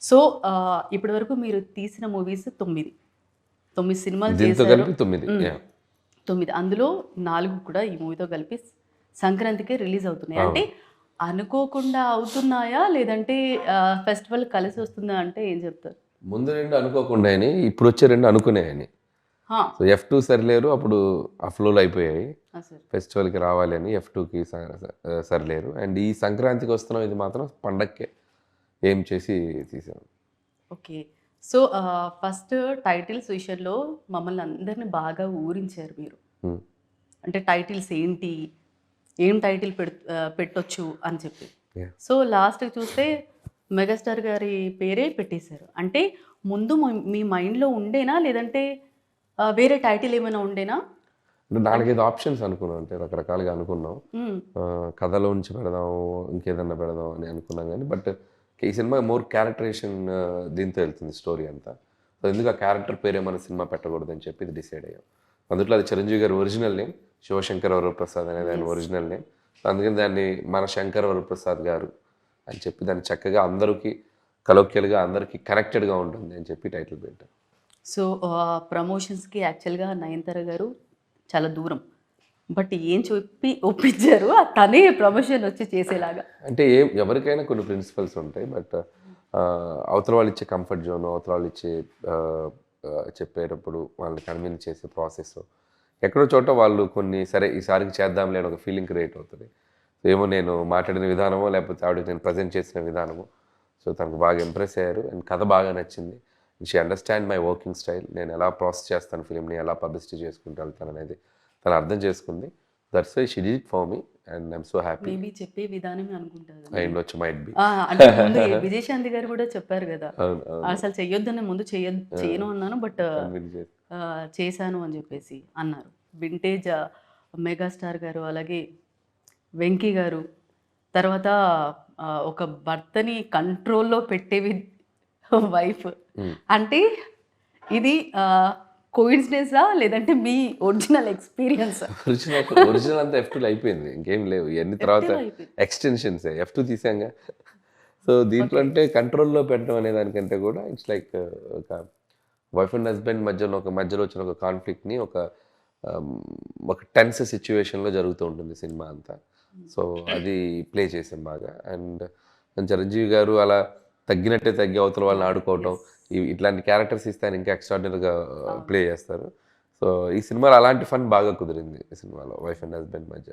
So, ఇప్పటివరకు మీరు తీసిన మూవీస్ 9. 9 సినిమాలు దీంతో చేశారు. కలిపి 9. హ్మ్. యాహ్! 9 అందులో 4 కూడా ఈ మూవీతో కలిపి సంక్రాంతికే రిలీజ్ అవుతున్నాయి. అంటే అవును. అనుకోకుండా అవుతున్నాయా? లేదంటే ఫెస్టివల్ కలిసి వస్తుందా అంటే ఏం చెప్తారు? ముందు 2 అనుకోకుండాయని, ఇప్పుడొచ్చే 2 అనుకునేయని. ఆ! So, F2 Sarileru. అప్పుడు ఆ ఫ్లోలో అయిపోయాయి. ఆ! సార్. ఫెస్టివల్‌కి రావాలి అని ఎఫ్2కి సరిలేరు. అండ్ ఈ సంక్రాంతికి వస్తున్నాం ఇది మాత్రం పండక్కే ఎయిమ్ చేసి తీసాం. ఓకే. సో, ఫస్ట్ టైటిల్స్ విషయంలో మమ్మల్ని అందరిని బాగా ఊరించారు మీరు. హ్మ్. అంటే టైటిల్స్ ఏంటి? ఏం టైటిల్ పెట్టొచ్చు అని చెప్పి. యాహ్! సో, లాస్ట్‌కి చూస్తే మెగాస్టార్ గారి పేరే పెట్టేశారు. అంటే ముందు మీ మైండ్‌లో ఉండేనా? లేదంటే వేరే టైటిల్ ఏమైనా ఉండేనా? అంటే అన్ 4, 5 ఆప్షన్స్ అనుకున్నాం. అంటే రకరకాలుగా అనుకున్నాం. హ్మ్. కథలోంచి పెడదాం, ఇంకేదన్నా పెడదాం అని అనుకున్నాం గానీ, బట్ ఈ సినిమా మోర్ క్యారెక్టరేషన్ దీంతో వెళ్తుంది స్టోరీ అంతా. సో, ఎందుకు ఆ క్యారెక్టర్ పేరే మన సినిమా పెట్టకూడదని చెప్పి ఇది డిసైడ్ అయ్యాం. అందుట్లో అది చిరంజీవి గారి ఒరిజినల్ నేమ్. శివశంకర్ వరప్రసాద్ అనేది ఆయన యెస్. Original name. అందుకని దాన్ని మన శంకర్ వరప్రసాద్ గారు అని చెప్పి దాన్ని చక్కగా అందరికి కలోక్యల్‌గా అందరికి కనెక్టెడ్‌గా ఉంటుంది అని చెప్పి టైటిల్ పెట్టాం. సో, ప్రమోషన్స్‌కి యాక్చువల్‌గా నయనతార గారు చాలా దూరం. బట్ ఏం చెప్పి ఒప్పించారు తనే ప్రమోషన్ వచ్చి చేసేలాగా. అంటే ఎవరికైనా కొన్ని ప్రిన్సిపల్స్ ఉంటాయి. బట్ అవతల వాళ్ళు ఇచ్చే కంఫర్ట్ జోన్, అవతల వాళ్ళు ఇచ్చే ఆహ్, చెప్పేటప్పుడు వాళ్ళని కన్విన్స్ చేసే ప్రాసెస్ ఎక్కడో చోట వాళ్ళు కొన్ని సరే ఈసారికి చేద్దాంలే అని ఒక ఫీలింగ్ క్రియేట్ అవుతది. ఏమో నేను మాట్లాడిన విధానమో, లేకపోతే ఆవిడకి నేను ప్రెజెంట్ చేసిన విధానమో, సో, తనకు బాగా ఇంప్రెస్ అయ్యారు. అండ్ కథ బాగా నచ్చింది. She understand my working style. నేను ఎలా ప్రాసెస్ చేస్తాను ఫిల్మ్‌ని, ఎలా పబ్లిసిటీ చేసుకుంటూ వెళ్తాననేది తను అర్థం చేసుకుంది. That's why she did it for me and I'm so happy. Maybe చెప్పే విధానమే అనుకుంటారు. అయ్యుండొచ్చు మైట్ బి. అంటే ముందు విజయశాంతి గారు కూడా చెప్పారు గదా! అవును. అవును. అసలు చెయ్యొద్దని ముందు ఆ! చేయను అన్నాను. బట్ కన్విన్స్ చేసి చేశాను అని జెప్పేసి అన్నారు. వింటేజ్ మెగాస్టార్ గారు, అలాగే వెంకీ గారు, తర్వాత ఒక భర్తని కంట్రోల్‌లో పెట్టే వైఫ్. హ్మ్. అంటే ఇది కోయిన్సిడెన్సా? లేదంటే మీ ఒరిజినల్ ఎక్స్‌పీరియన్సా? ఒరిజినల్ అంతా ఎఫ్2లో అయిపోయింది. ఇంకేం లేవు. ఇయన్నీ తర్వాత ఎఫ్‌టీలో అయిపోయింది. ఎక్స్‌టెన్షన్సే. ఎఫ్2 తీసాంగా. సో, దీంట్లో ఓకే. అంటే కంట్రోల్‌లో పెట్టడం అనే దానికంటే కూడా ఇట్స్ లైక్ ఒక వైఫ్ అండ్ హస్బెండ్ మధ్యలో వచ్చిన ఒక కాన్‌ఫ్లిక్ట్‌ని ఆహ్, ఒక టెన్స్ సిట్యుయేషన్‌లో జరుగుతూ ఉంటుంది సినిమా అంతా. సో, అది ప్లే చేసాం బాగా. అండ్ చిరంజీవి గారు అలా తగ్గినట్టే తగ్గి అవతల వాళ్ళని ఆడుకోవటం, యెస్. ఇట్లాంటి క్యారెక్టర్స్ ఇస్తే ఆయన ఇంకా ఎక్స్‌ట్రార్డినరీగా అవును. ప్లే చేస్తారు. సో, ఈ సినిమాలో అలాంటి ఫన్ బాగా కుదిరింది ఈ సినిమాలో వైఫ్ అండ్ హస్బెండ్ మధ్య.